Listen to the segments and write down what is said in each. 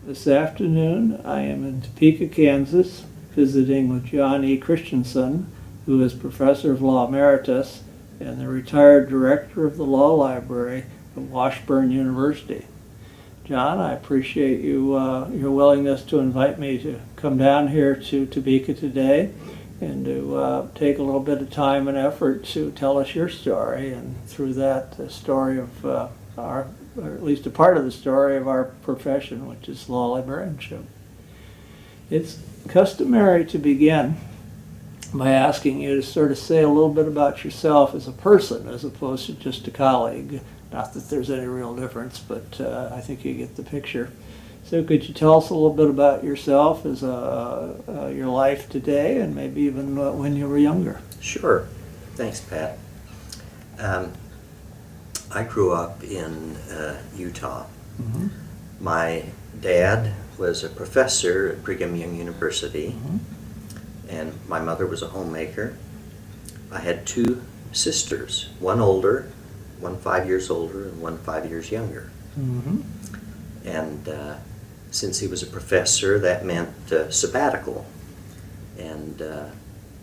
This afternoon, I am in Topeka, Kansas, visiting with John E Christensen, who is Professor of Law Emeritus and the retired Director of the Law Library at Washburn University. John, I appreciate your willingness to invite me to come down here to Topeka today and to take a little bit of time and effort to tell us your story, and through that, the story of or at least a part of the story of our profession, which is law librarianship. It's customary to begin by asking you to sort of say a little bit about yourself as a person as opposed to just a colleague. Not that there's any real difference, but I think you get the picture. So could you tell us a little bit about yourself, as your life today, and maybe even when you were younger? Sure. Thanks, Pat. I grew up in Utah. Mm-hmm. My dad was a professor at Brigham Young University, Mm-hmm. and my mother was a homemaker. I had two sisters, one older, one 5 years older, and one 5 years younger. Mm-hmm. And since he was a professor, that meant sabbatical. And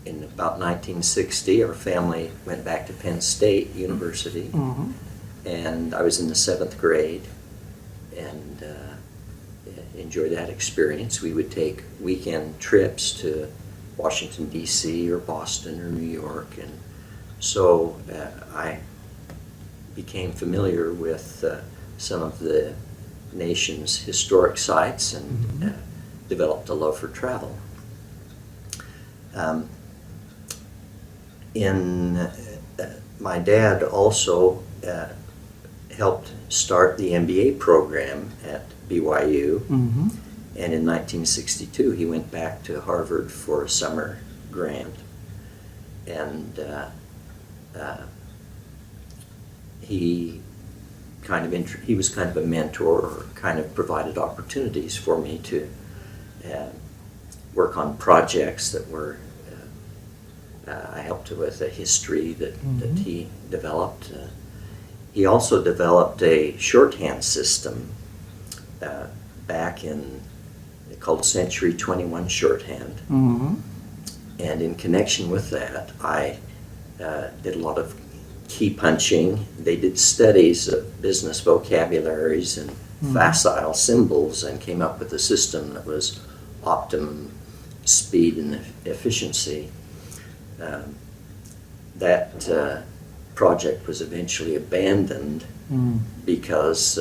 in about 1960, our family went back to Penn State University. Mm-hmm. And I was in the 7th grade and enjoyed that experience. We would take weekend trips to Washington, D.C. or Boston or New York. And so I became familiar with some of the nation's historic sites and Mm-hmm. developed a love for travel. My dad also helped start the MBA program at BYU, Mm-hmm. and in 1962 he went back to Harvard for a summer grant, and he was kind of a mentor, or kind of provided opportunities for me to work on projects that were I helped with a history that Mm-hmm. he developed. He also developed a shorthand system back in, called Century 21 Shorthand. Mm-hmm. And in connection with that, I did a lot of key punching. They did studies of business vocabularies and facile symbols and came up with a system that was optimum speed and efficiency. That project was eventually abandoned because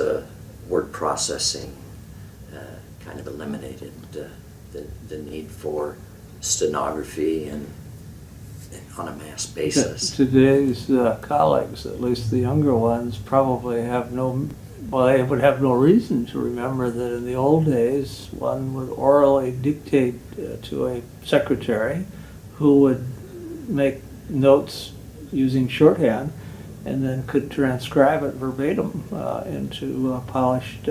word processing kind of eliminated the need for stenography and on a mass basis. Today's colleagues, at least the younger ones, probably they would have no reason to remember that in the old days one would orally dictate to a secretary who would make notes using shorthand and then could transcribe it verbatim into a polished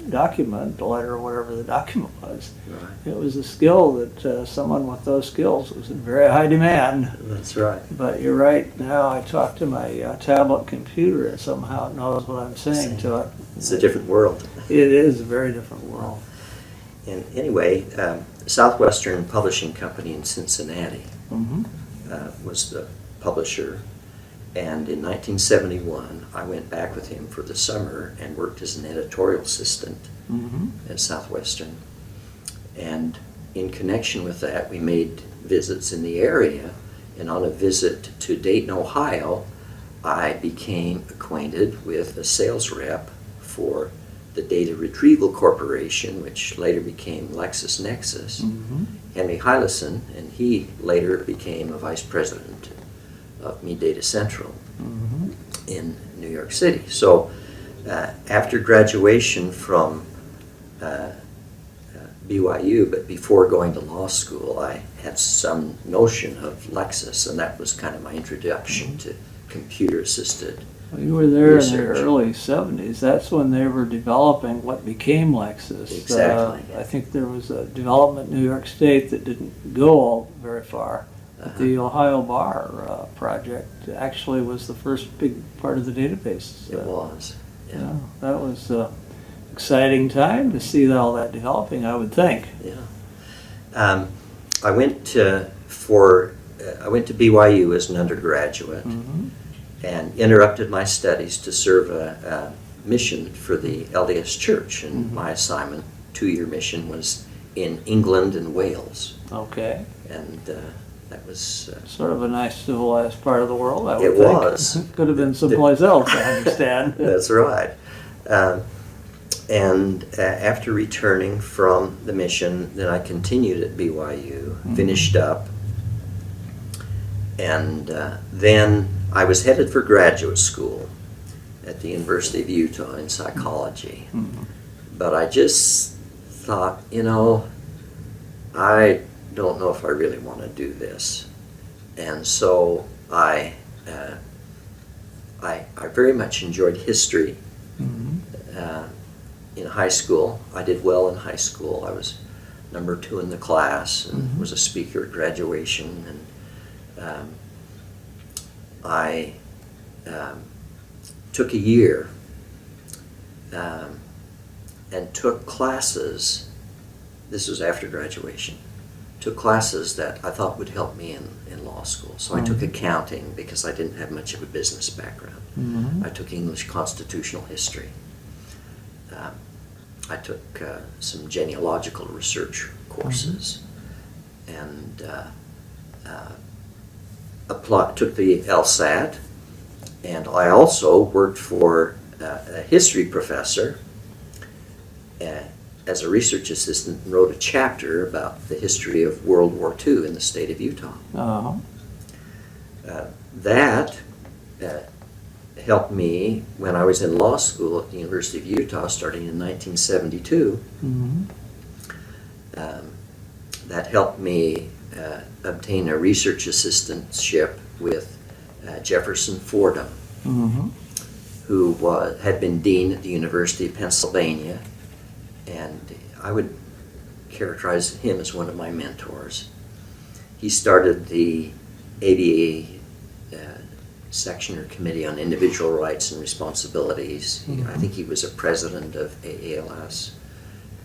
document, a letter, or whatever the document was. Right. It was a skill that someone with those skills was in very high demand. That's right. But you're right, now I talk to my tablet computer and somehow it knows what I'm saying to it. It's a different world. It is a very different world. And anyway, Southwestern Publishing Company in Cincinnati Mm-hmm. was the publisher. And in 1971, I went back with him for the summer and worked as an editorial assistant Mm-hmm. at Southwestern. And in connection with that, we made visits in the area. And on a visit to Dayton, Ohio, I became acquainted with a sales rep for the Data Retrieval Corporation, which later became LexisNexis, Mm-hmm. Henry Hyleson, and he later became a vice president of Me Data Central Mm-hmm. in New York City. So after graduation from BYU, but before going to law school, I had some notion of Lexis, and that was kind of my introduction to computer-assisted Well, you were there research. in the early 70s. That's when they were developing what became Lexis. Exactly. I think there was a development in New York State that didn't go very far. But the Ohio Bar project actually was the first big part of the database. It was. Yeah, that was exciting time to see all that developing, I would think. Yeah. I went to BYU as an undergraduate and interrupted my studies to serve a mission for the LDS Church. And my assignment, 2-year mission, was in England and Wales. Okay. And that was... sort of a nice civilized part of the world, I would It think. was. Could have been someplace else, I understand. That's right. And after returning from the mission, then I continued at BYU, finished up, and then I was headed for graduate school at the University of Utah in psychology. But I just thought, I don't know if I really want to do this. And so I very much enjoyed history. In high school, I did well in high school. I was number 2 in the class and was a speaker at graduation. And I took a year and took classes. This was after graduation. Took classes that I thought would help me in law school. So I took accounting because I didn't have much of a business background. I took English constitutional history. I took some genealogical research courses and took the LSAT, and I also worked for a history professor as a research assistant and wrote a chapter about the history of World War II in the state of Utah. That helped me when I was in law school at the University of Utah starting in 1972. That helped me obtain a research assistantship with Jefferson Fordham, who had been dean at the University of Pennsylvania, and I would characterize him as one of my mentors. He started the ABA section or committee on individual rights and responsibilities. I think he was a president of AALS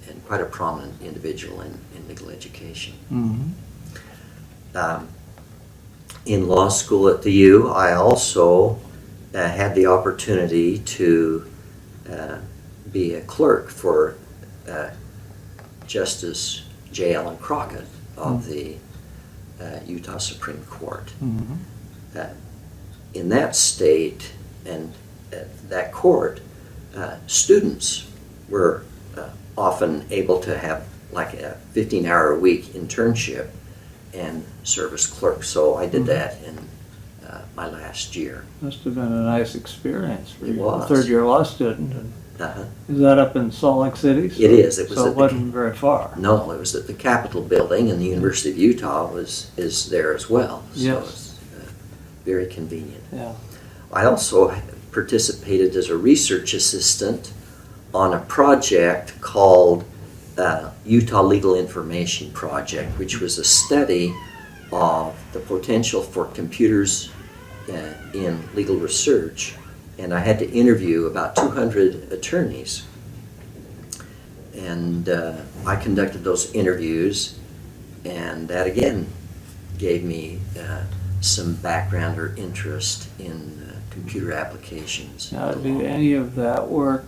and quite a prominent individual in legal education. In law school at the U, I also had the opportunity to be a clerk for Justice J. Allen Crockett of the Utah Supreme Court. In that state and that court, students were often able to have like a 15-hour-a-week internship and serve as clerk. So I did that in my last year. Must have been a nice experience for you, a was. third-year law student. And is that up in Salt Lake City? It is. It was so at it wasn't very far. No, it was at the Capitol building, and the University of Utah is there as well. So Yes. it's very convenient. Yeah. I also participated as a research assistant on a project called Utah Legal Information Project, which was a study of the potential for computers in legal research. And I had to interview about 200 attorneys. And I conducted those interviews, and that again gave me some background or interest in computer applications. Now, did any of that work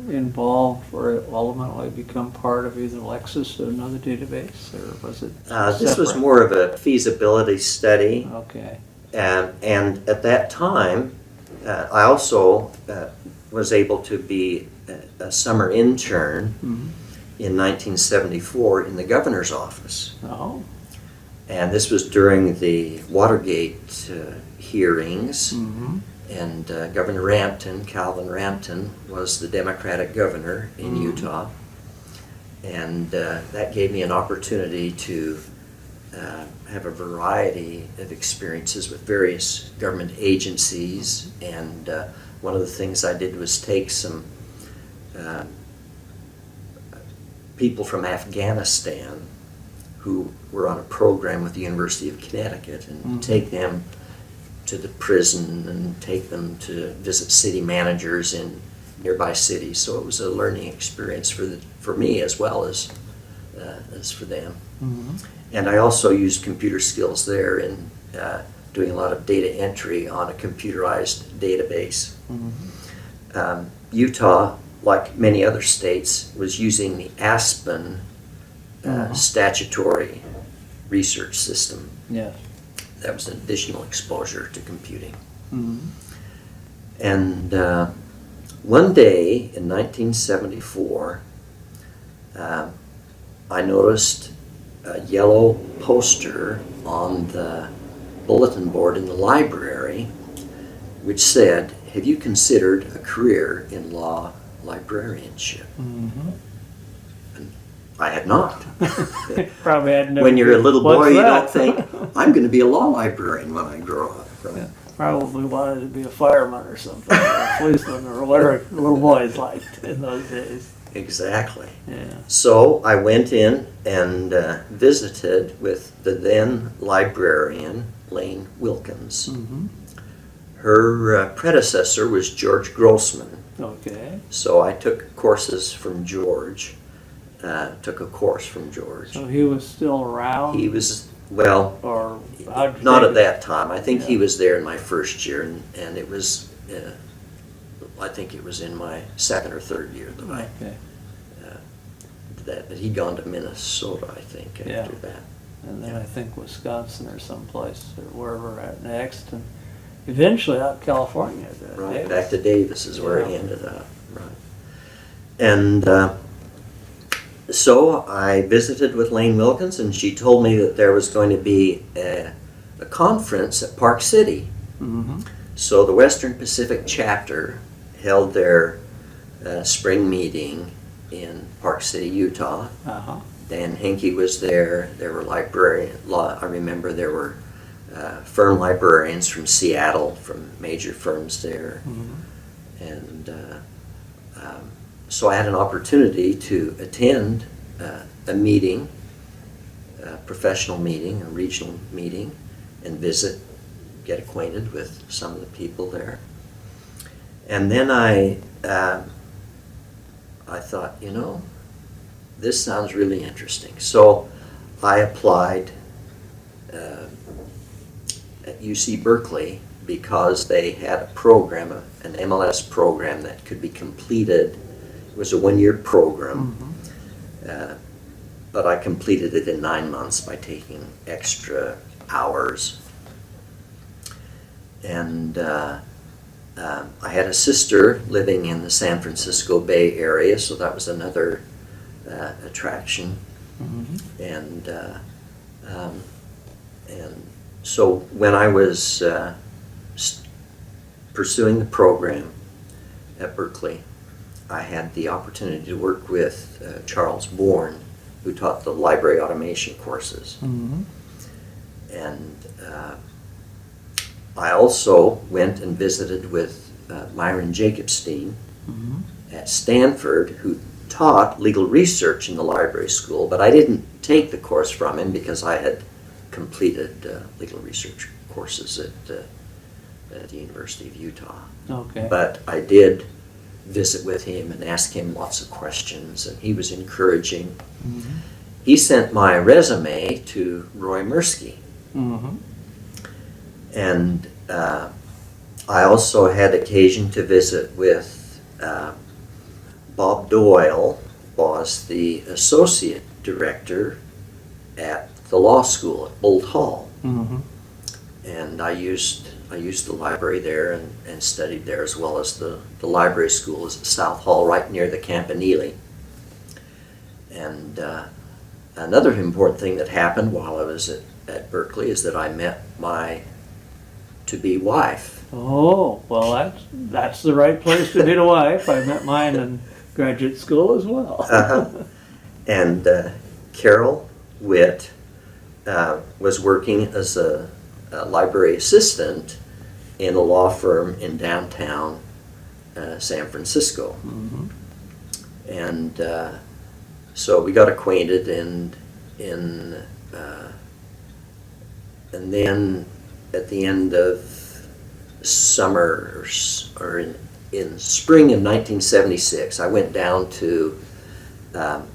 involve or ultimately become part of either Lexis or another database, or was it This was separate? more of a feasibility study. Okay. And at that time, I also was able to be a summer intern in 1974 in the governor's office. Oh. And this was during the Watergate hearings. And Governor Rampton, Calvin Rampton, was the Democratic governor in Utah. And that gave me an opportunity to have a variety of experiences with various government agencies. And one of the things I did was take some people from Afghanistan who were on a program with the University of Connecticut and take them to the prison and take them to visit city managers in nearby cities. So it was a learning experience for me as well as for them. Mhm. And I also used computer skills there in doing a lot of data entry on a computerized database. Mhm. Utah, like many other states, was using the Aspen statutory research system. Yes. That was an additional exposure to computing. Mhm. And one day in 1974, I noticed a yellow poster on the bulletin board in the library which said, "Have you considered a career in law librarianship?" Mhm. I had not. Probably had never. When you're a little What's boy, you that? don't think, I'm going to be a law librarian when I grow up. Right? Yeah, probably wanted to be a fireman or something, or a policeman, or whatever little boys liked in those days. Exactly. Yeah. So I went in and visited with the then librarian, Lane Wilkins. Mhm. Her predecessor was George Grossman. Okay. So I took courses from George, took a course from George. So he was still around? He was, well, Or how'd you not take at that time. I think he Yeah. was there in my first year, and it was, I think it was in my second or third year that I Okay. did that. But he'd gone to Minnesota, I think, after Yeah. that. And then I think Wisconsin or someplace, or wherever we're at next, and eventually out in California. Right, Davis. back to Davis is where he Yeah. ended up. Right. And so I visited with Lane Wilkins, and she told me that there was going to be a conference at Park City. Mhm. So the Western Pacific chapter held their spring meeting in Park City, Utah. Uh-huh. Dan Henke was there. There were I remember there were firm librarians from Seattle, from major firms there. Mhm. And so I had an opportunity to attend a meeting, a professional meeting, a regional meeting, and visit, get acquainted with some of the people there. And then I thought, this sounds really interesting. So I applied at UC Berkeley because they had a program, an MLS program that could be completed. It was a one-year program, but I completed it in 9 months by taking extra hours. And I had a sister living in the San Francisco Bay Area, so that was another attraction. Mhm. And so when I was pursuing the program at Berkeley, I had the opportunity to work with Charles Bourne, who taught the library automation courses. Mhm. And I also went and visited with Myron Jacobstein Mhm. at Stanford, who taught legal research in the library school, but I didn't take the course from him because I had completed legal research courses at the University of Utah. Okay. But I did visit with him and ask him lots of questions, and he was encouraging. Mhm. He sent my resume to Roy Mirsky, Mhm. and I also had occasion to visit with Bob Doyle, was the associate director at the law school at Bolt Hall, Mhm. and I used the library there and studied there, as well as the library school is at South Hall, right near the Campanile. And another important thing that happened while I was at Berkeley is that I met my to-be wife. Oh, well, that's the right place to meet a wife. I met mine in graduate school as well. And Carol Witt was working as a library assistant in a law firm in downtown San Francisco. Mhm. And so we got acquainted, and then at the end of summer or in in spring of 1976, I went down to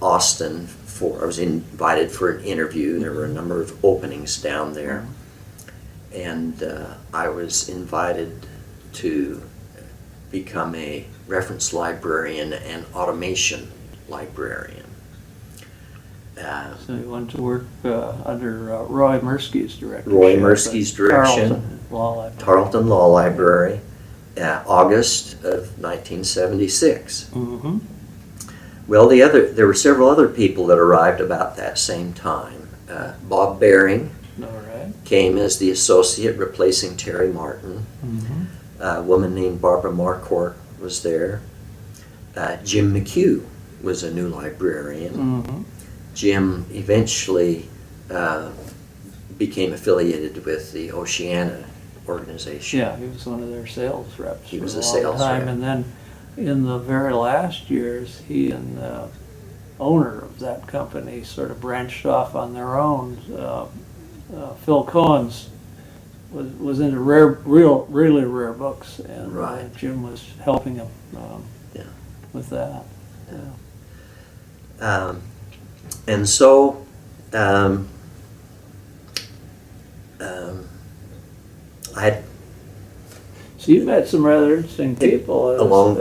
Austin I was invited for an interview. There were a number of openings down there. And I was invited to become a reference librarian and automation librarian. So you went to work under Roy Mirsky's direction. Roy Mirsky's direction. Tarleton Tarleton Law Library. Law Library, August of 1976. Mm-hmm. Well, there were several other people that arrived about that same time. Bob Baring All right. came as the associate, replacing Terry Martin. Mm-hmm. A woman named Barbara Marquardt was there. Jim McHugh was a new librarian. Mm-hmm. Jim eventually became affiliated with the Oceana organization. Yeah, he was one of their sales reps. He was for a long sales time. rep. And then in the very last years, he and the owner of that company sort of branched off on their own. Phil Cohen's was into really rare books, and Right. Jim was helping him Yeah. with that. And so I had So you met some rather interesting people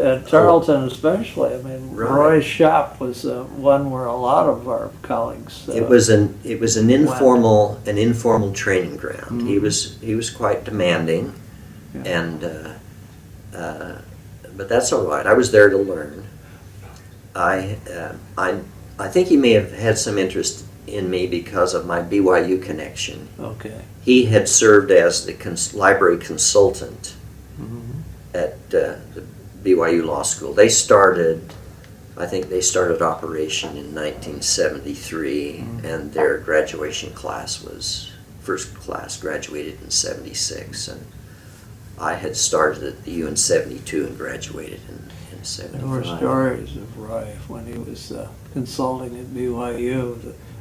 at Tarleton, especially. I mean, Right. Roy's shop was one where a lot of our colleagues. it was an informal training ground. Mhm. He was quite demanding, Yeah. and but that's all right. I was there to learn. I think he may have had some interest in me because of my BYU connection. Okay. He had served as the library consultant Mhm. at the BYU Law School. I think they started operation in 1973, and their graduation class first class graduated in 76, and I had started at the U in 72 and graduated in There were 75. stories of Roy when he was consulting at BYU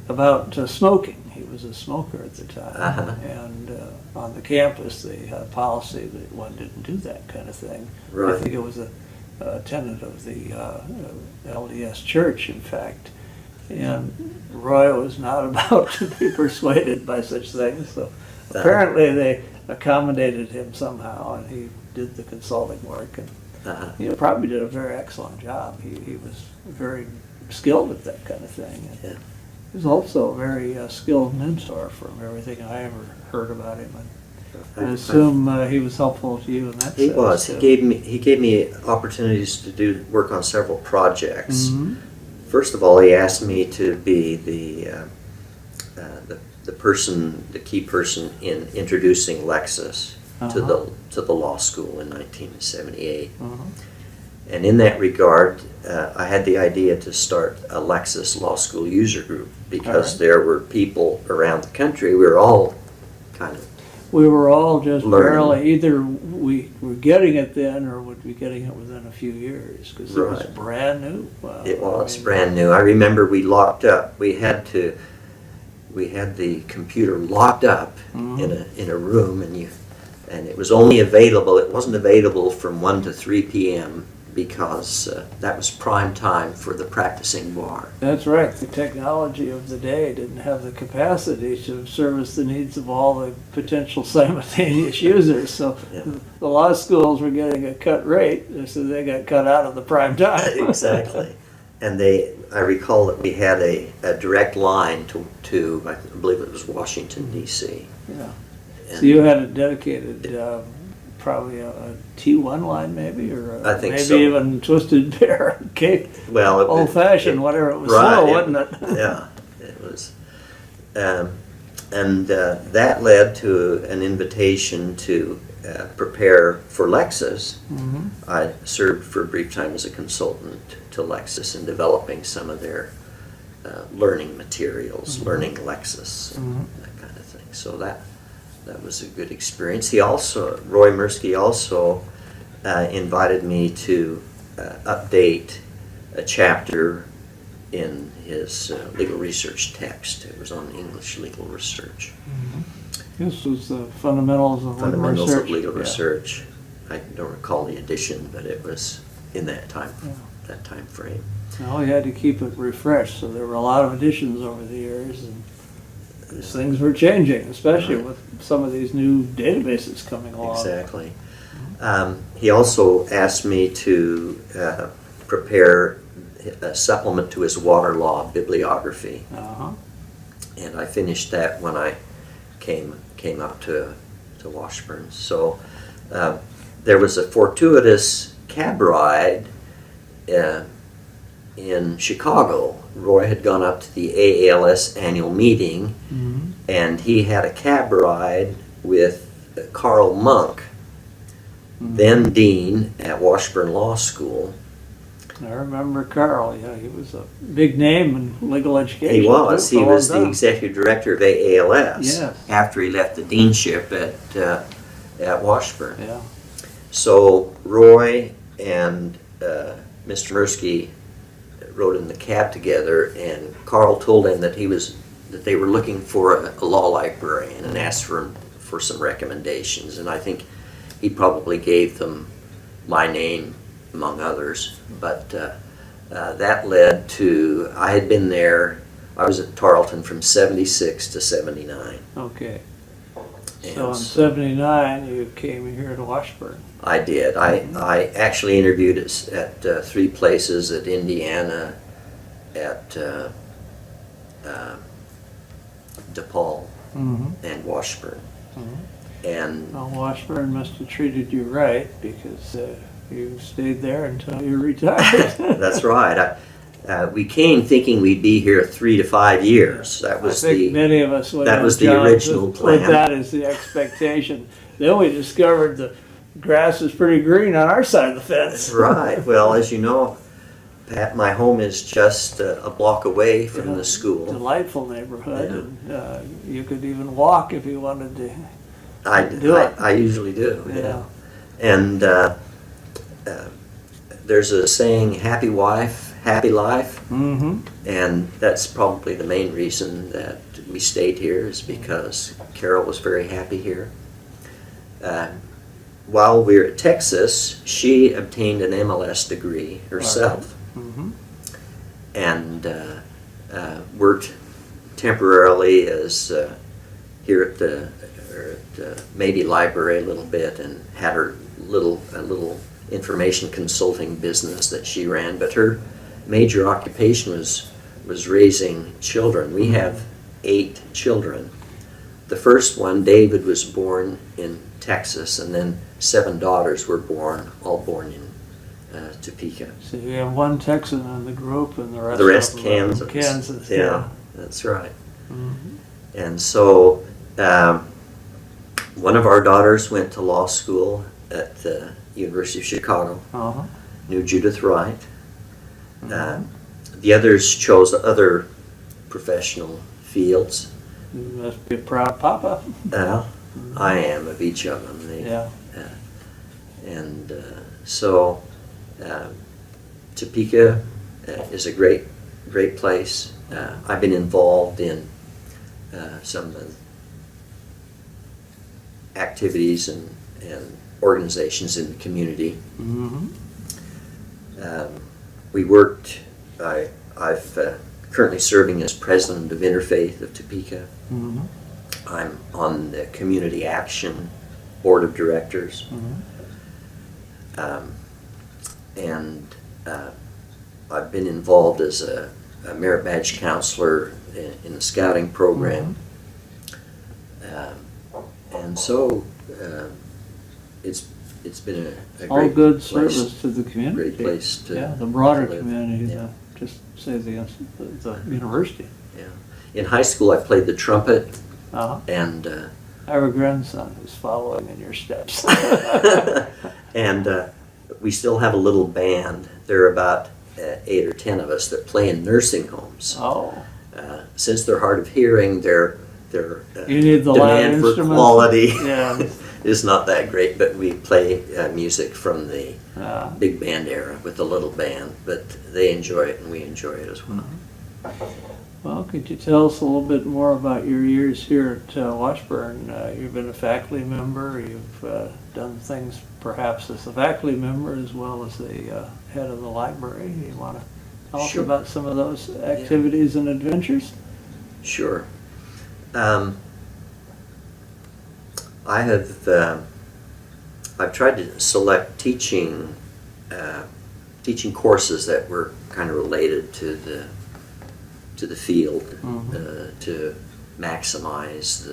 about smoking. He was a smoker at the time, Uh-huh. and on the campus they had a policy that one didn't do that kind of thing. Right. I think it was a tenet of the LDS Church, in fact. And Roy was not about to be persuaded by such things, so apparently they accommodated him somehow, and he did the consulting work. And he probably did a very excellent job. He was very skilled at that kind of thing. And Yeah. he was also a very skilled mentor from everything I ever heard about him. And I assume he was helpful to you in that He sense. was. too. He gave me opportunities to do work on several projects. Mhm. First of all, he asked me to be the key person in introducing Lexis to the law school in 1978. Uh-huh. And in that regard, I had the idea to start a Lexis Law School user group because All right. there were people around the country. We were all kind of We were all just Learning. barely, either we were getting it then or would be getting it within a few years, because it was Right. brand new. Wow. It was I mean, brand new. I remember we locked up. We had the computer locked up Mhm. in a room, and it was only available. It wasn't available from 1 to 3 p.m. because that was prime time for the practicing bar. That's right. The technology of the day didn't have the capacity to service the needs of all the potential simultaneous users. So Yeah. the law schools were getting a cut rate, so they got cut out of the prime time. Exactly. And I recall that we had a direct line to I believe it was Washington, D.C. Yeah. And So you had a dedicated, probably a T1 line maybe, or I think maybe so. even Twisted Bear, Cape, well, old fashioned, whatever. It was right, slow, wasn't it? Yeah, it was. And that led to an invitation to prepare for Lexis. Mhm. I served for a brief time as a consultant to Lexis in developing some of their learning materials, learning Lexis, and that kind of thing. So that was a good experience. Roy Mirsky also invited me to update a chapter in his legal research text. It was on English legal research. This was the fundamentals of legal Fundamentals research. of legal Yeah. research. I don't recall the edition, but it was in that time frame. Well, we had to keep it refreshed, so there were a lot of additions over the years, and things were changing, especially with some of these new databases coming along. Exactly. He also asked me to prepare a supplement to his water law bibliography, and I finished that when I came up to Washburn. So there was a fortuitous cab ride in Chicago. Roy had gone up to the AALS annual meeting, and he had a cab ride with Carl Monk, then dean at Washburn Law School. I remember Carl. Yeah, he was a big name in legal education. He was. Too, He was the time. executive director of AALS Yes. after he left the deanship at Washburn. Yeah. So Roy and Mr. Mirsky rode in the cab together, and Carl told him that they were looking for a law librarian and asked for some recommendations. And I think he probably gave them my name among others. But that led to, I had been there, I was at Tarleton from 76 to 79. Okay. And So in 79, you came here to Washburn. I did. I actually interviewed at 3 places, at Indiana, at DePaul, and Washburn. And Well, Washburn must have treated you right, because you stayed there until you retired. that's right. We came thinking we'd be here 3 to 5 years. That was I think many of us went that in was the jobs original with plan. that as the expectation. Then we discovered the grass is pretty green on our side of the fence. Right. Well, as you know, Pat, my home is just a block away from the school. Delightful neighborhood, and you could even walk if you wanted to. I usually do. Yeah. And there's a saying, happy wife, happy life. And that's probably the main reason that we stayed here, is because Carol was very happy here. While we were at Texas, she obtained an MLS degree herself. And worked temporarily as here at the Mabee Library a little bit, and had a little information consulting business that she ran. But her major occupation was raising children. We have 8 children. The first one, David, was born in Texas, and then 7 daughters were born, all born in Topeka. So you have one Texan in the group, and the rest. The rest of them are Kansas. Kansas. Yeah, that's right. And so one of our daughters went to law school at the University of Chicago, knew Judith Wright. The others chose other professional fields. You must be a proud papa. I am of each of them. Yeah. And so Topeka is a great place. I've been involved in some activities and organizations in the community. We worked, I've currently serving as president of Interfaith of Topeka. I'm on the Community Action Board of Directors. And I've been involved as a merit badge counselor in the scouting program. And so it's been a All great good place, service to the community. great place to the broader to live. community, Yeah. just say the university. Yeah. In high school, I played the trumpet, and I have a grandson who's following in your steps. and we still have a little band. There are about 8 or 10 of us that play in nursing homes. Since they're hard of hearing, their You need the loud demand for instruments. quality Yeah. is not that great, but we play music from the Uh, big band era with the little band, but they enjoy it and we enjoy it as well. Well, could you tell us a little bit more about your years here at Washburn? You've been a faculty member. You've done things perhaps as a faculty member as well as the head of the library. You want to tell us Sure. about some of those activities and adventures? Sure. I have I've tried to select teaching courses that were kind of related to the field, to maximize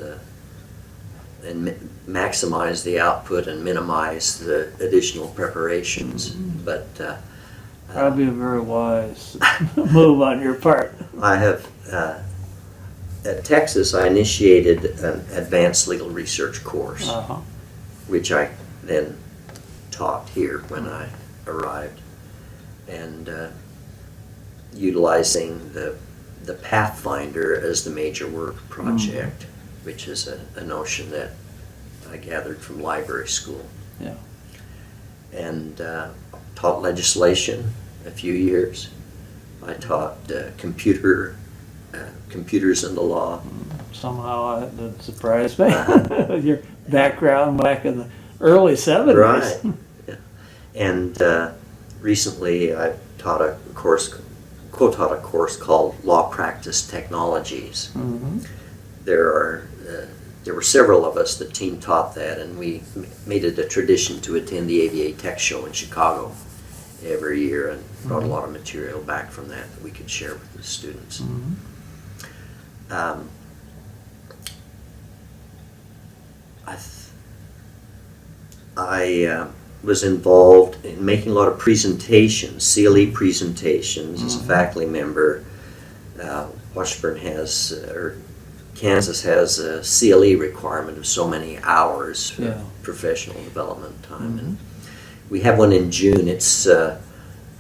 the output and minimize the additional preparations. But Probably a very wise move on your part. I have at Texas, I initiated an advanced legal research course, which I then taught here when I arrived, and utilizing the Pathfinder as the major work project, which is a notion that I gathered from library school. Yeah. And taught legislation a few years. I taught computers in the law. Somehow that surprised me. Your background back in the early 70s. Right. Yeah. And recently I co-taught a course called Law Practice Technologies. There were several of us that team taught that, and we made it a tradition to attend the ABA Tech Show in Chicago every year, and brought a lot of material back from that we could share with the students. I was involved in making a lot of presentations, CLE presentations, as a faculty member. Washburn has, or Kansas has a CLE requirement of so many hours for professional development time. And we have one in June. It's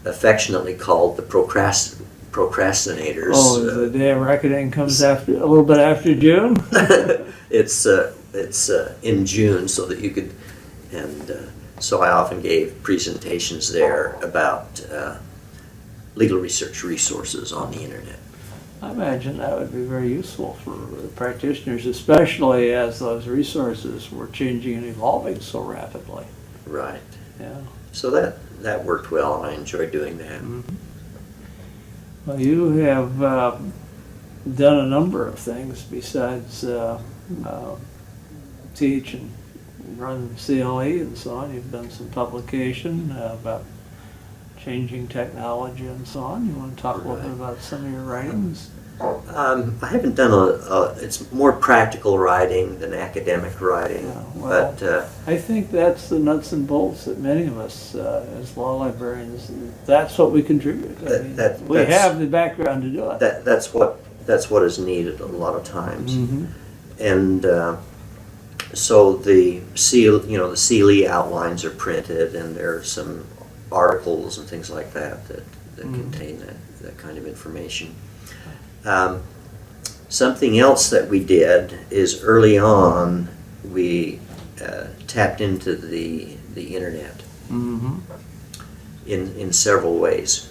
affectionately called the procrastinators. Oh, the day of reckoning comes after a little bit after June. It's in June, so that you could, and so I often gave presentations there about legal research resources on the internet. I imagine that would be very useful for practitioners, especially as those resources were changing and evolving so rapidly. Right. Yeah. So that worked well, and I enjoyed doing that. Well, you have done a number of things besides teach and run CLE and so on. You've done some publication about changing technology and so on. You want to talk a little bit about some of your writings? I haven't done it's more practical writing than academic writing. Yeah, well, but I think that's the nuts and bolts that many of us as law librarians, that's what we contribute. We have the background to do it. That's what is needed a lot of times. And so the CLE outlines are printed, and there are some articles and things like that contain that kind of information. Something else that we did is early on we tapped into the internet in several ways.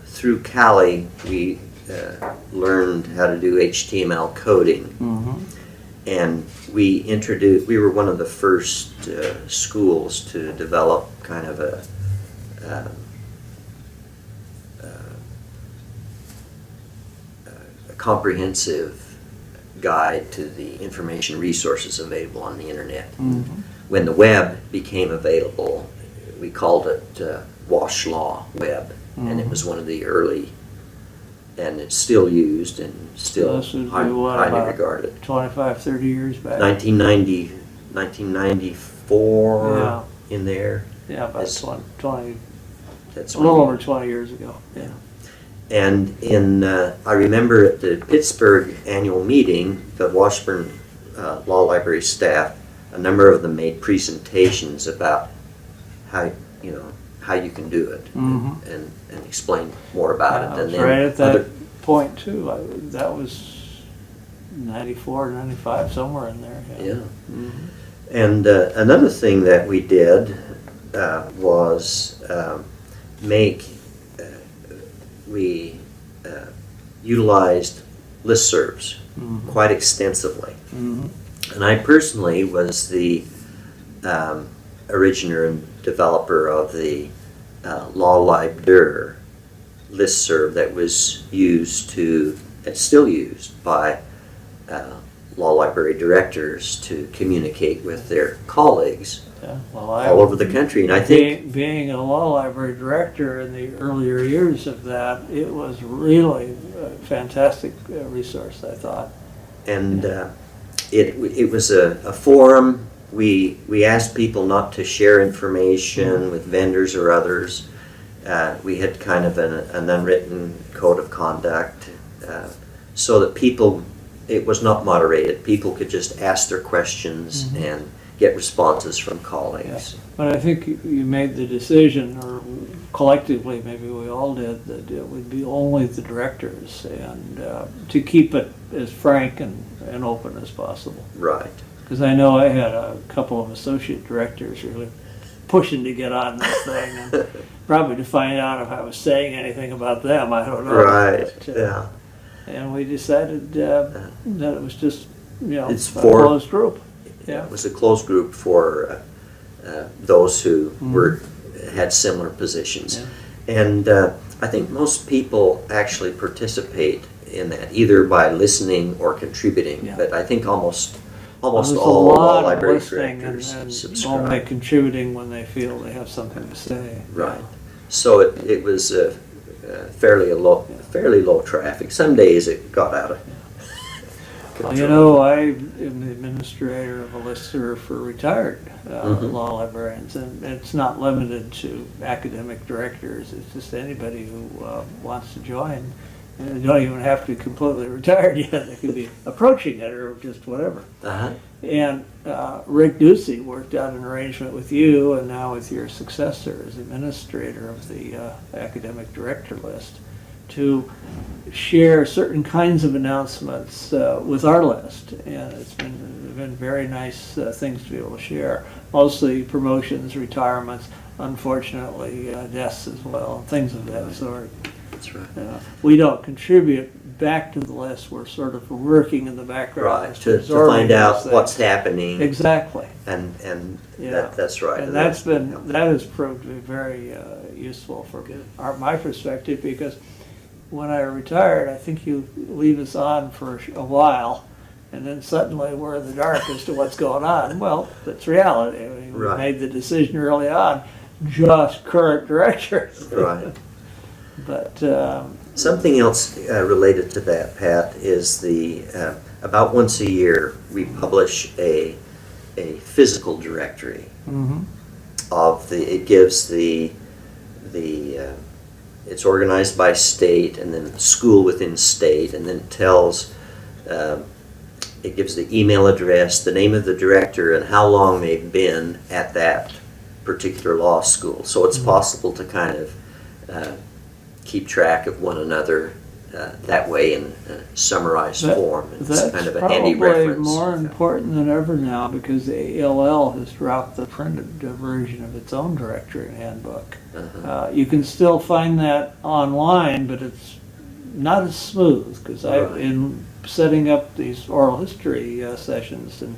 Through Cali, we learned how to do HTML coding, and we were one of the first schools to develop kind of a comprehensive guide to the information resources available on the internet. When the web became available, we called it Wash Law Web, and it was one of the early, and it's still used and still highly regarded. 25, 30 years back. 1994 in there. Yeah, about 20, that's a little over 20 years ago. Yeah. And I remember at the Pittsburgh annual meeting, the Washburn Law Library staff, a number of them made presentations about how you can do it and explain more about it. And then right at that point too. That was 94, 95, somewhere in there. Yeah. And another thing that we did was we utilized listservs Mhm. quite extensively. Mhm. And I personally was the originator and developer of the Law Library listserv that was used to, it's still used by law library directors to communicate with their colleagues Yeah, well, all over the country. And I think, being a law library director in the earlier years of that, it was really a fantastic resource, I thought. and it was a forum. We asked people not to share information with vendors or others. We had kind of an unwritten code of conduct so that people, it was not moderated. People could just ask their questions and get responses from colleagues. But I think you made the decision, or collectively maybe we all did, that it would be only the directors, and to keep it as frank and open as possible. Right. Because I know I had a couple of associate directors really pushing to get on this thing, and probably to find out if I was saying anything about them, I don't know. Right, But, yeah. And we decided that it was just, It's a for- closed group. Yeah. It was a closed group for those who had similar positions. Yeah. And I think most people actually participate in that, either by listening or contributing. Yeah. But I think almost There's a all law lot of library listening directors and only subscribe. contributing when they feel they have something to say. Right. So it was fairly low traffic. Some days it got out of control. I am the administrator of a listserv for retired law librarians, and it's not limited to academic directors. It's just anybody who wants to join. And they don't even have to be completely retired yet. They could be approaching it or just whatever. Uh-huh. And Rick Ducey worked out an arrangement with you and now with your successor as administrator of the academic director list to share certain kinds of announcements with our list. And it's been very nice things to be able to share. Mostly promotions, retirements, unfortunately deaths as well, things of that sort. That's right. We don't contribute back to the list. We're sort of working in the background. Right, to absorbing find those out things. what's happening. Exactly. And Yeah. that's right. And that has proved to be very useful from my perspective, because when I retired, I think you leave us on for a while, and then suddenly we're in the dark as to what's going on. Well, that's reality. I mean, we Right. made the decision early on, just current directors. Right. But Something else related to that, Pat, is about once a year we publish a physical directory of it gives it's organized by state and then school within state, and then it gives the email address, the name of the director, and how long they've been at that particular law school. So it's possible to kind of keep track of one another that way in a summarized form. It's that's kind of a handy probably reference. more important than ever now, because the ALL has dropped the printed version of its own directory and handbook. You can still find that online, but it's not as smooth, because Right. in setting up these oral history sessions and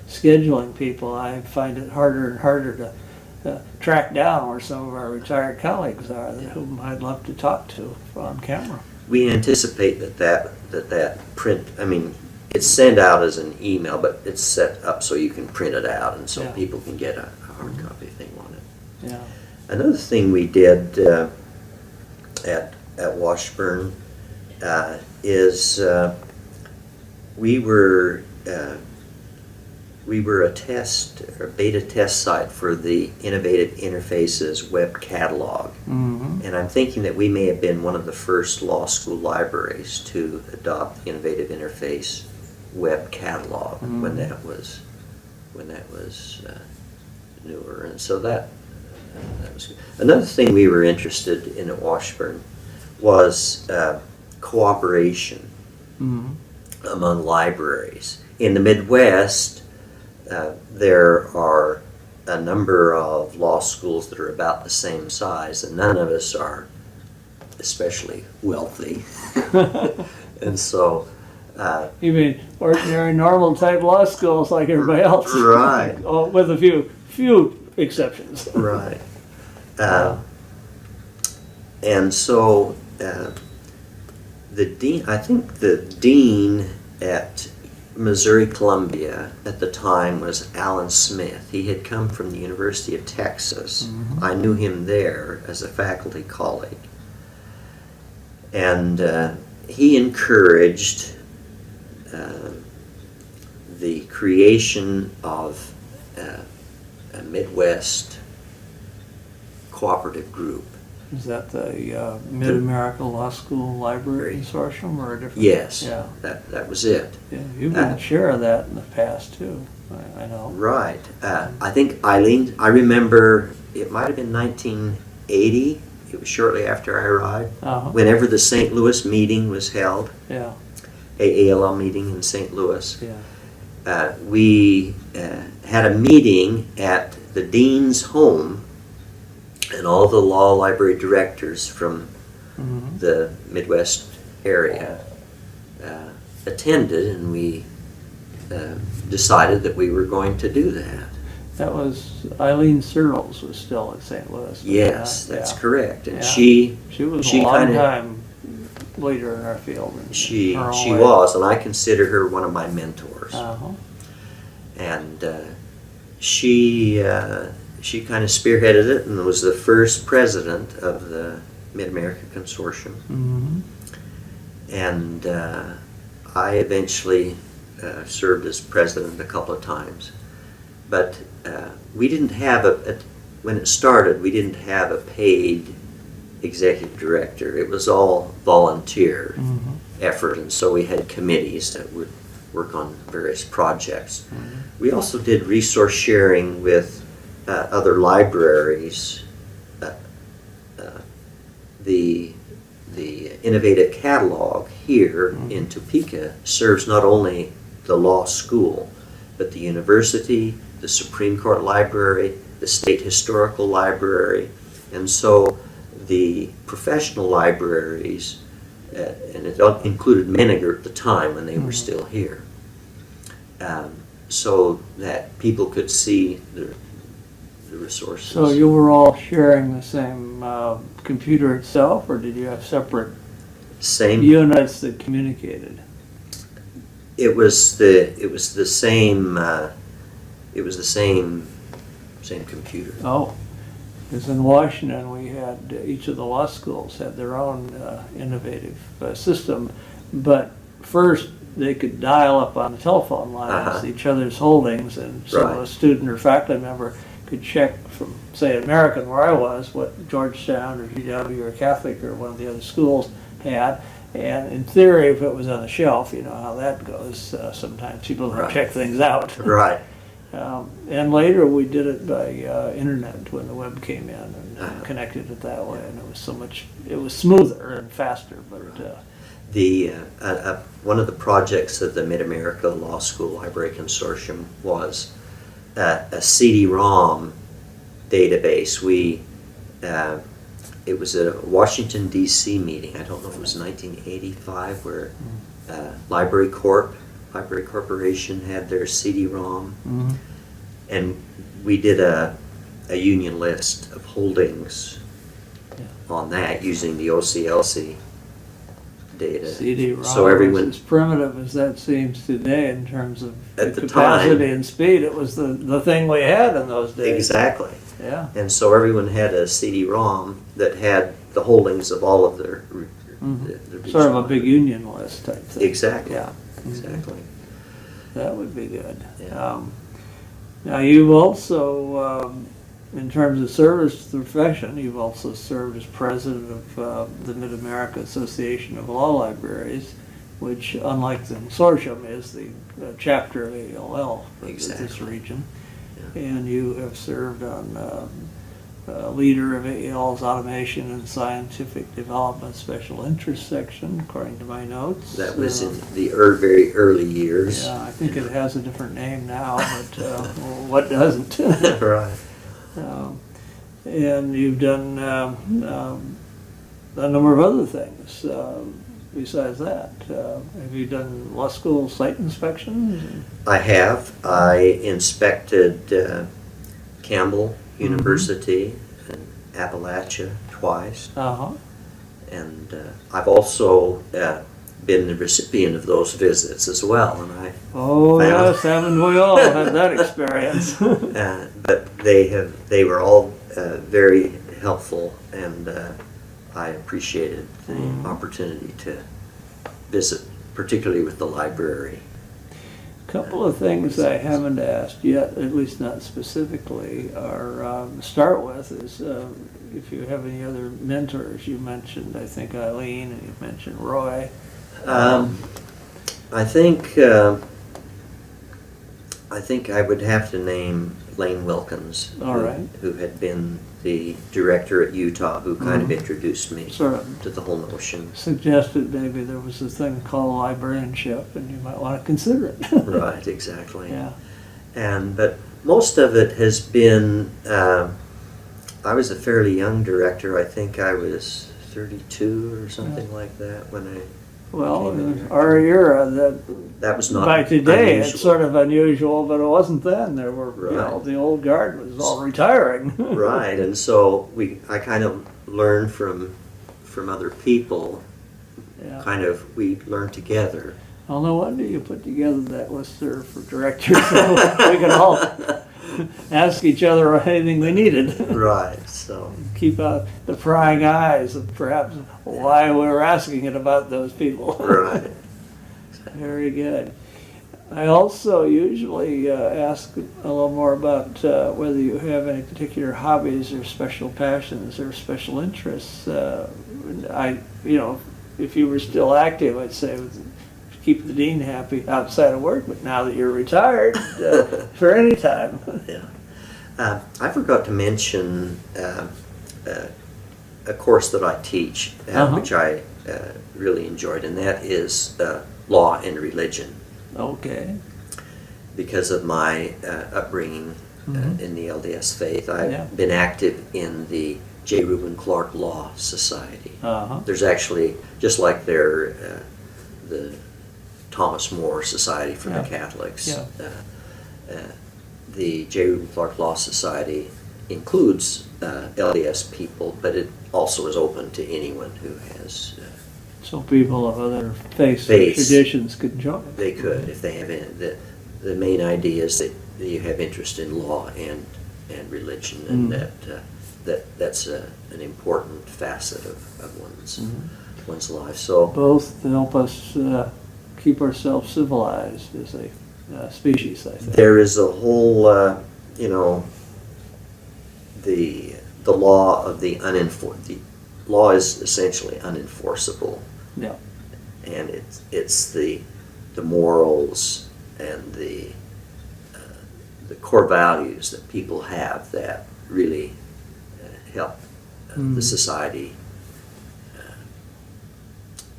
scheduling people, I find it harder and harder to track down where some of our retired colleagues are, whom I'd love to talk to on camera. We anticipate that print, I mean, it's sent out as an email, but it's set up so you can print it out, and so Yeah. people can get a hard copy if they want it. Yeah. Another thing we did at Washburn is we were a beta test site for the Innovative Interfaces web catalog. And I'm thinking that we may have been one of the first law school libraries to adopt the Innovative Interface web catalog when that was newer. And so that was good. Another thing we were interested in at Washburn was cooperation among libraries. In the Midwest, there are a number of law schools that are about the same size, and none of us are especially wealthy. And so You mean ordinary, normal type law schools like everybody else? Right. Oh, with a few exceptions. Right. And so the dean, I think the dean at Missouri Columbia at the time was Alan Smith. He had come from the University of Texas. I knew him there as a faculty colleague. And he encouraged the creation of a Midwest cooperative group. Is that the Mid-America Law School Library Consortium or a different? Yes, Yeah. that was it. Yeah, you've been chair of that in the past too, I know. Right. I think Eileen, I remember it might have been 1980. It was shortly after I arrived. Whenever the St. Louis meeting was held, Yeah, AALL meeting in St. Louis, yeah. we had a meeting at the dean's home, and all the law library directors from the Midwest area attended, and we decided that we were going to do that. That was, Eileen Searles was still at St. Louis. Yes, that's correct. And Yeah. she was a long time leader in our field. She her own way. was, and I consider her one of my mentors. And she kind of spearheaded it and was the first president of the Mid-America Consortium. And I eventually served as president a couple of times. But we didn't have when it started, we didn't have a paid executive director. It was all volunteer effort, and so we had committees that would work on various projects. We also did resource sharing with other libraries. The Innovative Catalog here in Topeka serves not only the law school, but the university, the Supreme Court Library, the State Historical Library, and so the professional libraries, and it included Menninger at the time when they were still here, so that people could see the resources. So you were all sharing the same computer itself, or did you have separate units that communicated? It was the same computer. Oh, because in Washington we had each of the law schools had their own innovative system, but first they could dial up on the telephone lines each other's holdings, and so a student or faculty member could check from, say, American, where I was, what Georgetown or GW or Catholic or one of the other schools had. And in theory, if it was on the shelf, you know how that goes. Sometimes people don't check things out. Right. And later we did it by internet when the web came in and connected it that way. And it was smoother and faster. But one of the projects of the Mid-America Law School Library Consortium was a CD-ROM database. It was a Washington, D.C. meeting. I don't know if it was 1985, where Library Corporation had their CD-ROM. And we did a union list of holdings on that using the OCLC data. CD-ROM so everyone, was as primitive as that seems today in terms of at the capacity time, and speed. It was the thing we had in those days. Exactly. Yeah. And so everyone had a CD-ROM that had the holdings of all of their sort of a big union list type thing. Exactly. Yeah. Exactly. That would be good. Yeah. Now you've also, in terms of service to the profession, you've also served as president of the Mid-America Association of Law Libraries, which, unlike the consortium, is the chapter of ALL for this region. Yeah. And you have served on leader of AL's Automation and Scientific Development Special Interest Section, according to my notes. That was in the very early years. Yeah, I think it has a different name now, but what doesn't? Right. And you've done a number of other things. besides that? Have you done law school site inspections? I have. I inspected Campbell University in Appalachia twice, Uh-huh. and I've also been the recipient of those visits as well. And I Oh, found- yes, haven't we all had that experience? but they were all very helpful, and I appreciated the opportunity to visit, particularly with the library. Couple of things I haven't asked yet, at least not specifically, are start with is if you have any other mentors. You mentioned, I think, Eileen, and you mentioned Roy. I think I would have to name Lane Wilkins, All right. who had been the director at Utah, who kind of introduced me Sort of to the whole notion. suggested maybe there was a thing called librarianship, and you might want to consider it. Right, exactly. Yeah. But most of it has been. I was a fairly young director. I think I was 32 or something like that when I. Well, Came in in here. our era, That was not by today, unusual. it's sort of unusual, but it wasn't then. There were, Right. the old guard was all retiring. Right, and so I kind of learned from other people. Yeah. We learned together. Well, no wonder you put together that listserv for directors, so we could all ask each other anything we needed. Right. So. Keep out the prying eyes of perhaps why we were asking it about those people. Right. Very good. I also usually ask a little more about whether you have any particular hobbies or special passions or special interests. If you were still active, I'd say keep the dean happy outside of work. But now that you're retired, for any time. Yeah. I forgot to mention a course that I teach, which I really enjoyed, and that is law and religion. Okay. Because of my upbringing in the LDS faith, I've Yeah. been active in the J. Reuben Clark Law Society. Uh-huh. There's actually, just like the Thomas More Society for the Catholics, Yeah. the J. Reuben Clark Law Society includes LDS people, but it also is open to anyone who has. So people of other faiths or Faiths. traditions could join. They could, if they have the main idea is that you have interest in law and religion, and that's an important facet of one's life. So Both to help us keep ourselves civilized as a species, I think. there is a whole, the law of the law is essentially unenforceable. Yeah. And it's the morals and the core values that people have that really help the society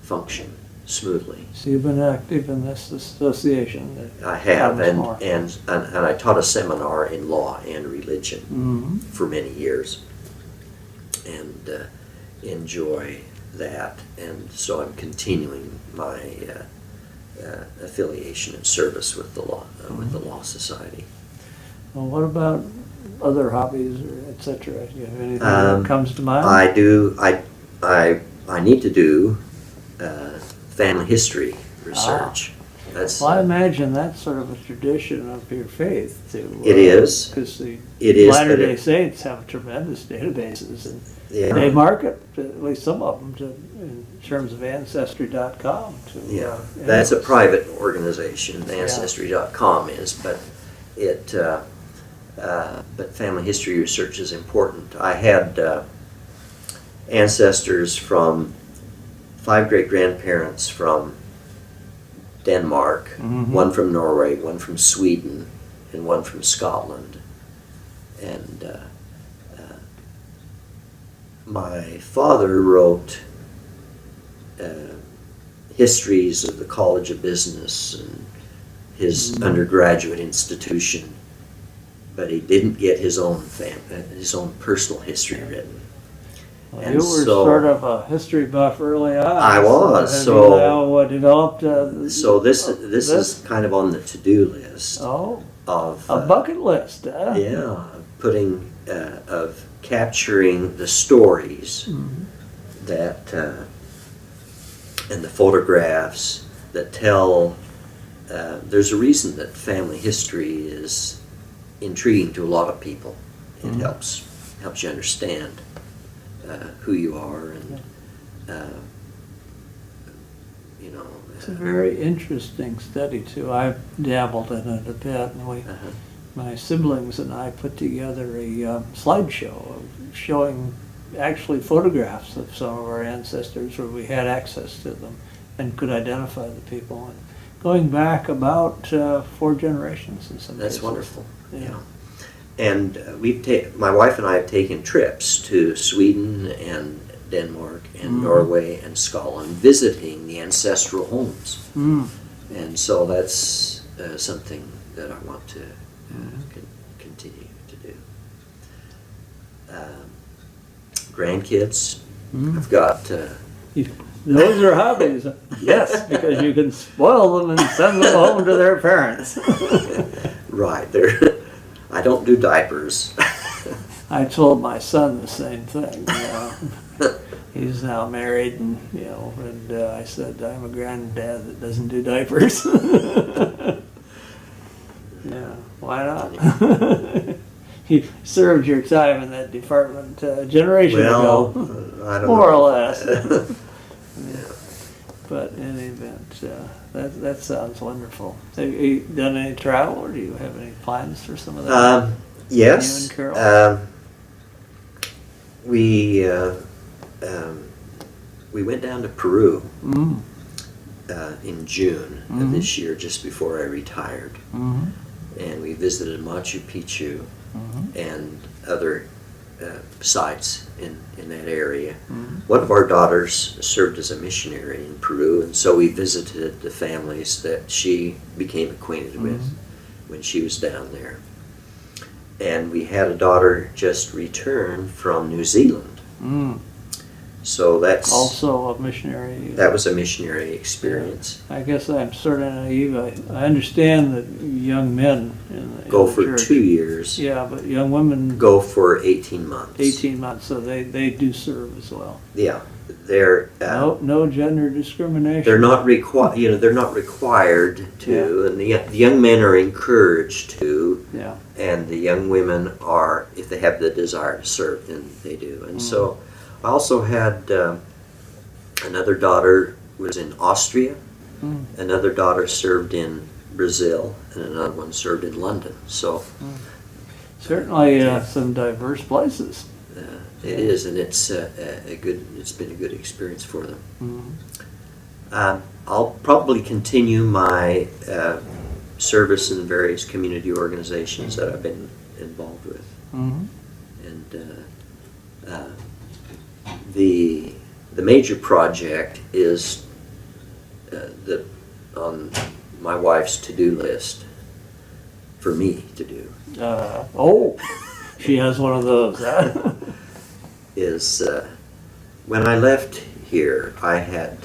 function smoothly. So you've been active in this association. I have, Thomas and, More. and I taught a seminar in law and religion Mhm. for many years, and enjoy that, and so I'm continuing my affiliation and service with the law society. Well, what about other hobbies or et cetera? Do you have anything that comes to mind? I do. I need to do family history research. That's Well, I imagine that's sort of a tradition of your faith, too. It is. Because the It is, but Latter-day it- Saints have tremendous databases, and yeah. they market, at least some of them, in terms of Ancestry.com. Yeah, that's a private organization. Ancestry.com is, but but family history research is important. I had ancestors from 5 great-grandparents from Denmark, one from Norway, one from Sweden, and one from Scotland. And my father wrote histories of the College of Business and his undergraduate institution, but he didn't get his own personal history written. Well, And you were so- sort of a history buff early on. I was, Have so- you now developed So this is kind of on the to-do list Oh, of a bucket list, huh? yeah, putting of capturing the stories Mhm. that and the photographs that tell. There's a reason that family history is intriguing to a lot of people. It Mhm. helps you understand who you are, and you know. It's a very interesting study too. I've dabbled in it a bit, and Uh-huh. my siblings and I put together a slideshow of showing actually photographs of some of our ancestors where we had access to them and could identify the people. And going back about 4 generations in some That's cases. wonderful. Yeah. And my wife and I have taken trips to Sweden and Denmark and Mhm. Norway and Scotland, visiting the ancestral homes. Mm. And so that's something that I want to Mhm. continue to do. Grandkids, Mm. I've got. Those are hobbies. Yes, because you can spoil them and send them home to their parents. Right there. I don't do diapers. I told my son the same thing. He's now married, and I said I'm a granddad that doesn't do diapers. Yeah, why not? You served your time in that department a generation Well, ago, I don't more know. or less. Yeah. But in any event, that sounds wonderful. Have you done any travel, or do you have any plans for some of that? Yes. You and Carol? We went down to Peru Mm. in June Mhm. of this year, just before I retired, Mm-hmm. and we visited Machu Picchu Mm-hmm. and other sites in that area. Mhm. One of our daughters served as a missionary in Peru, and so we visited the families that she became acquainted with when she was down there. And we had a daughter just return from New Zealand. Mm. So that's Also a missionary. that was a missionary experience. I guess I'm sort of naive. I understand that young men in Go the for church, 2 years. Yeah, but young women Go for 18 months. 18 months, so they do serve as well. Yeah, they're No gender discrimination. they're not required. They're not required to, and the young men are encouraged to, Yeah. and the young women are, if they have the desire to serve, then they do. And so, I also had another daughter was in Austria, Mm. another daughter served in Brazil, and another one served in London. So Certainly some diverse places. it is, and it's a good. It's been a good experience for them. Mhm. I'll probably continue my service in various community organizations that I've been involved with, Mhm. and the major project is on my wife's to-do list for me to do. She has one of those. Huh? Is when I left here, I had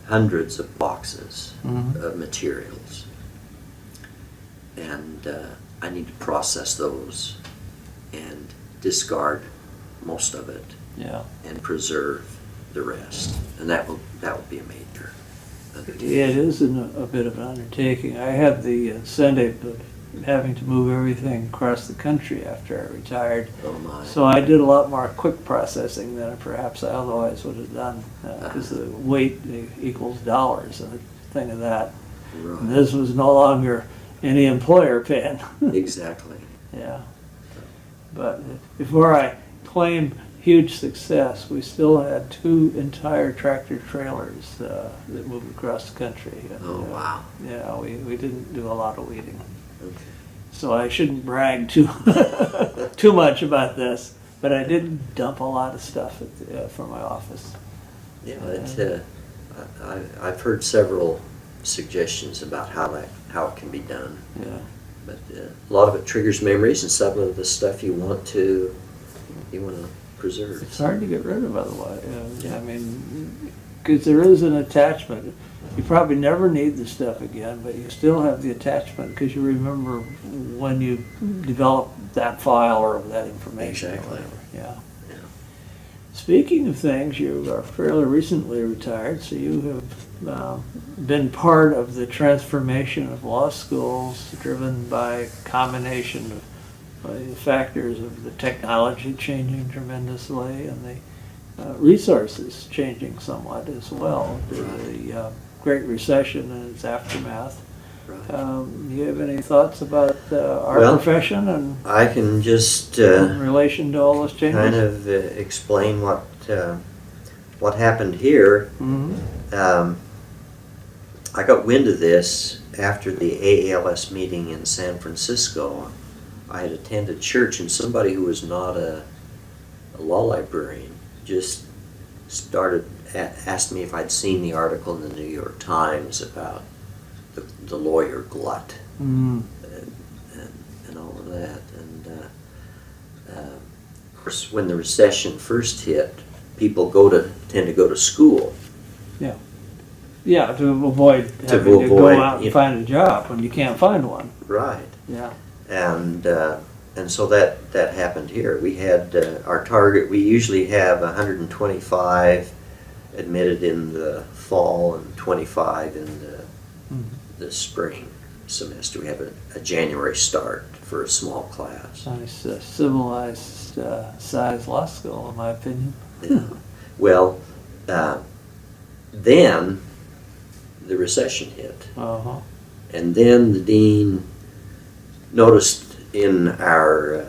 hundreds of boxes Mhm. of materials, and I need to process those and discard most of it Yeah. and preserve the rest, and that will be a major undertaking. It is a bit of an undertaking. I had the incentive of having to move everything across the country after I retired. Oh my! So I did a lot more quick processing than perhaps I otherwise would have done, because the weight equals dollars and a thing of that. Right. And this was no longer any employer paying. Exactly. Yeah. But before I claim huge success, we still had 2 entire tractor trailers that moved across the country. And, Oh wow! yeah, we didn't do a lot of weeding. Okay. So I shouldn't brag too too much about this, but I did dump a lot of stuff from my office. Yeah, I've heard several suggestions about how it can be done, Yeah. but a lot of it triggers memories, and some of the stuff you want to preserved. It's hard to get rid of otherwise. Yeah. I mean, because there is an attachment. You probably never need the stuff again, but you still have the attachment because you remember when you developed that file or that information. Exactly. Or whatever. Yeah. Yeah. Speaking of things, you are fairly recently retired, so you have been part of the transformation of law schools driven by a combination of the factors of the technology changing tremendously and the resources changing somewhat as well due to the Great Recession and its aftermath. Right. Do you have any thoughts about our Well, profession and I can just in relation to all those changes? kind of explain what happened here. Mhm. I got wind of this after the AALS meeting in San Francisco. I had attended church, and somebody who was not a law librarian just asked me if I'd seen the article in the New York Times about the lawyer glut Mm. and all of that. And of course, when the recession first hit, people tend to go to school. Yeah, to avoid having to go avoid, out and find a job when you can't find one. Right. Yeah. And so that happened here. We had our target. We usually have 125 admitted in the fall and 25 in the spring semester. We have a January start for a small class. Nice civilized size law school, in my opinion. Yeah. Well, then the recession hit, Uh-huh. and then the dean noticed in our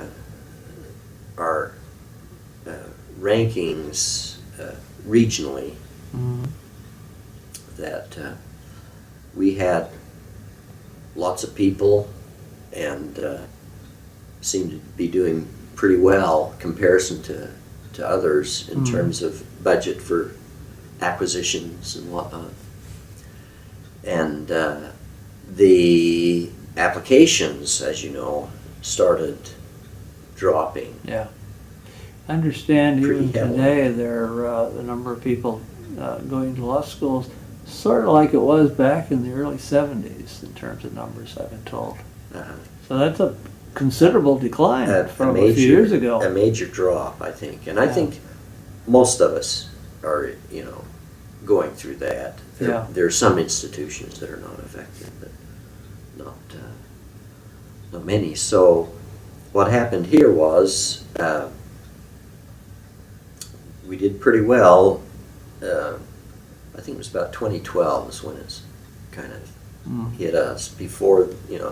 rankings regionally Mhm. that we had lots of people and seemed to be doing pretty well in comparison to others in Mhm. terms of budget for acquisitions and whatnot. And the applications, as you know, started dropping. Yeah. I understand Pretty even heavily. today the number of people going to law schools sort of like it was back in the early 70s in terms of numbers, I've been told. Uh, So that's a considerable decline a from a few years ago. A major drop, I think. And I Yeah. think most of us are, going through that. Yeah. There are some institutions that are not affected, but not many. So what happened here was we did pretty well. I think it was about 2012 is when it's kind of Mm. hit us. Before,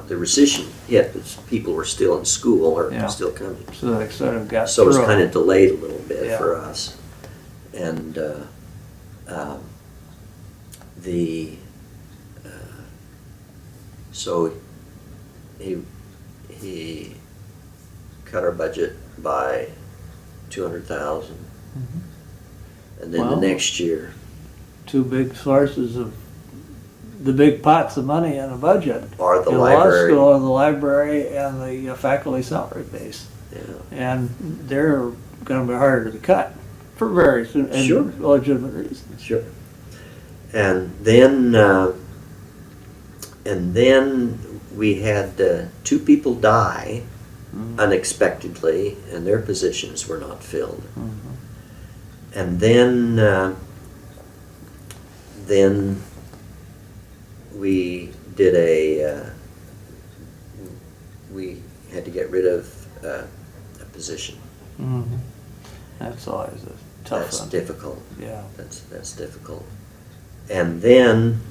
the recession hit, but people were still in school or Yeah. still coming. So they sort of got So it was through. kind of delayed a little bit Yeah. for us. And so he cut our budget by 200,000. Mhm. And then Wow. the next year, Two big sources of the big pots of money in a budget. or the The law library. school and the library and the faculty salary base. Yeah. And they're going to be harder to cut for various and Sure. legitimate reasons. Sure. And then we had two people die Mhm. unexpectedly, and their positions were not filled. Mhm. And then we did we had to get rid of a position. Mhm. That's always a tough That's one. difficult. Yeah. That's difficult. And then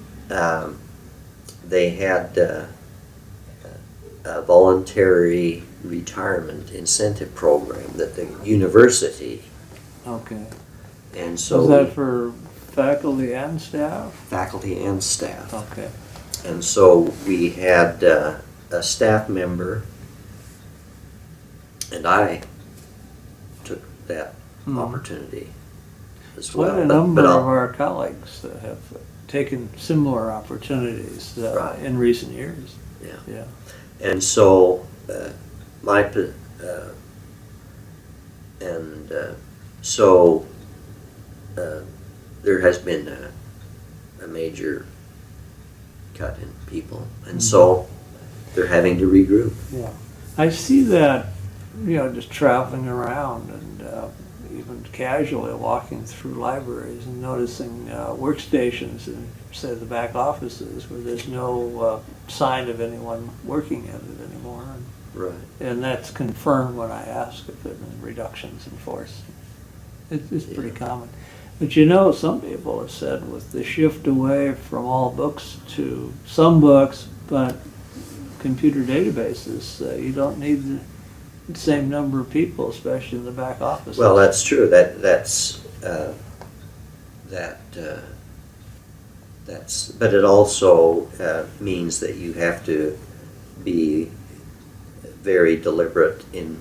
they had a voluntary retirement incentive program that the university, Okay. and so Was that for faculty and staff? faculty and staff. Okay. And so we had a staff member, and I took that Mhm. opportunity as well. Quite a But number I'll- of our colleagues have taken similar opportunities Right. in recent years. Yeah. Yeah. And so So there has been a major cut in people, and so they're having to regroup. Yeah, I see that, just traveling around and even casually walking through libraries and noticing workstations in, say, the back offices where there's no sign of anyone working at it anymore. Right. And that's confirmed when I ask if there have been reductions in force. It's pretty common. But some people have said with the shift away from all books to some books, but computer databases, you don't need the same number of people, especially in the back office. Well, that's true. But it also means that you have to be very deliberate in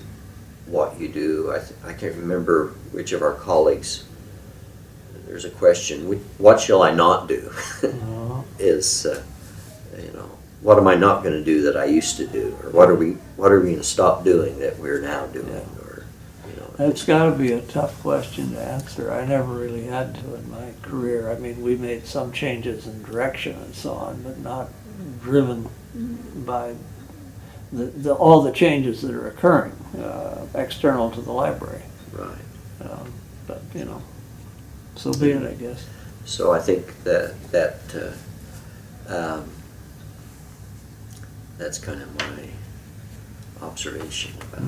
what you do. I can't remember which of our colleagues. There's a question: what shall I not do? Is what am I not going to do that I used to do, or what are we going to stop doing that we're now doing, or That's got to be a tough question to answer. I never really had to in my career. I mean, we made some changes in direction and so on, but not driven by all the changes that are occurring external to the library. Right. But so be it, I guess. So I think that's kind of my observation about that.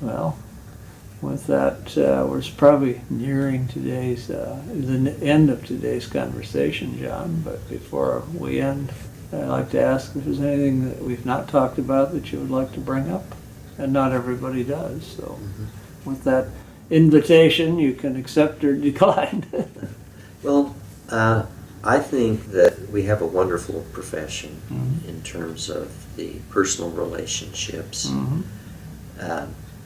Well, with that, we're probably nearing the end of today's conversation, John. But before we end, I'd like to ask if there's anything that we've not talked about that you would like to bring up, and not everybody does. So, with that invitation, you can accept or decline. Well, I think that we have a wonderful profession in terms of the personal relationships.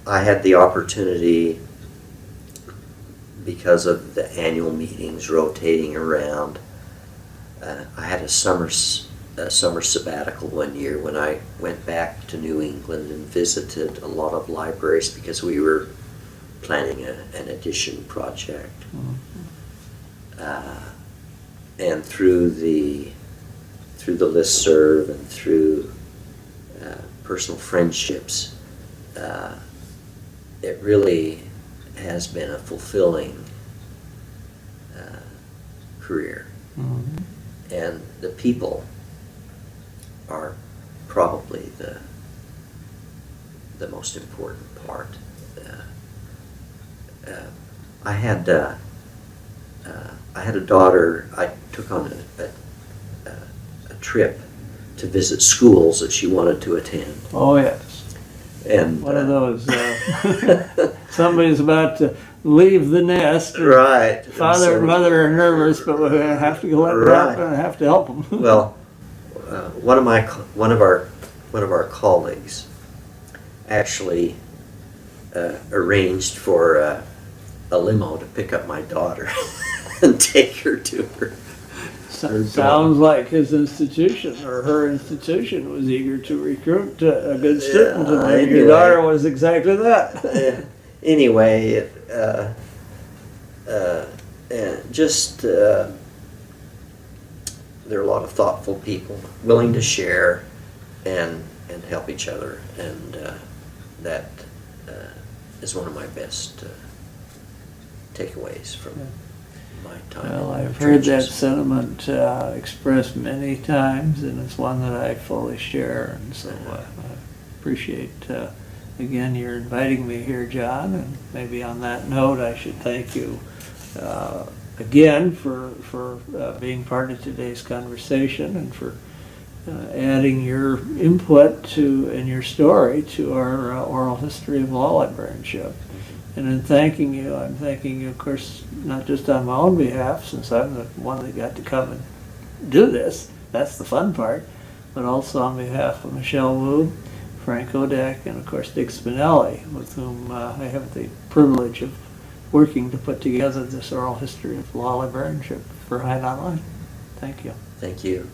I had the opportunity, because of the annual meetings rotating around, I had a summer sabbatical one year when I went back to New England and visited a lot of libraries because we were planning an edition project. And through the listserv and through personal friendships, it really has been a fulfilling career. And the people are probably the most important part. I had a daughter. I took on a trip to visit schools that she wanted to attend. Oh, yes. And one of those, somebody's about to leave the nest. Right. Father and mother are nervous, but we have to let them out and have to help them. Well, one of our colleagues actually arranged for a limo to pick up my daughter and take her to her. Sounds like his institution or her institution was eager to recruit a good student, and anyway. Your daughter was exactly that. Anyway, there are a lot of thoughtful people willing to share and help each other, and that is one of my best takeaways from my time. Well, in the I've heard that trenches. sentiment expressed many times, and it's one that I fully share, and so I appreciate again your inviting me here, John, and maybe on that note I should thank you again for being part of today's conversation and for adding your input and your story to our oral history of law librarianship. And in thanking you, I'm thanking you, of course, not just on my own behalf, since I'm the one that got to come and do this. That's the fun part. But also on behalf of Michelle Wu, Frank Odek, and of course Dick Spinelli, with whom I have the privilege of working to put together this oral history of law librarianship for Hide Online. Thank you. Thank you.